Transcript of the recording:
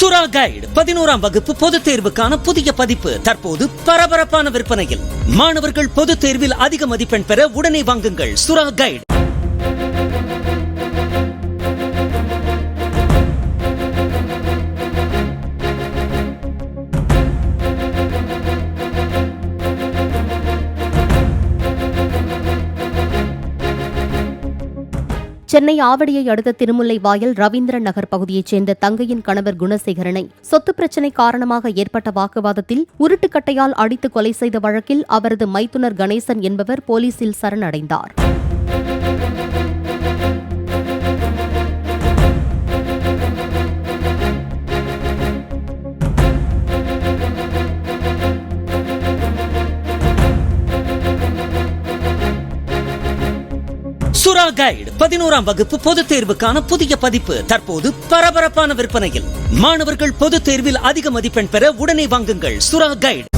சுறா கைடு 11ஆம் வகுப்பு பொதுத் தேர்வுக்கான புதிய பதிப்பு தற்போது பரபரப்பான விற்பனையில். மாணவர்கள் பொதுத் தேர்வில் அதிக மதிப்பெண் பெற உடனே வாங்குங்கள் சுறா கைடு. சென்னை ஆவடியை அடுத்த திருமுல்லைவாயல் ரவீந்திரன் நகர் பகுதியைச் சேர்ந்த தங்கையின் கணவர் குணசேகரனை சொத்து பிரச்சினை காரணமாக ஏற்பட்ட வாக்குவாதத்தில் உருட்டுக்கட்டையால் அடித்து கொலை செய்த வழக்கில் அவரது மைத்துனர் கணேசன் என்பவர் போலீசில் சரணடைந்தார். சுறா கைடு 11ஆம் வகுப்பு பொதுத் தேர்வுக்கான புதிய பதிப்பு தற்போது பரபரப்பான விற்பனையில். மாணவர்கள் பொதுத் தேர்வில் அதிக மதிப்பெண் பெற உடனே வாங்குங்கள் சுறா கைடு.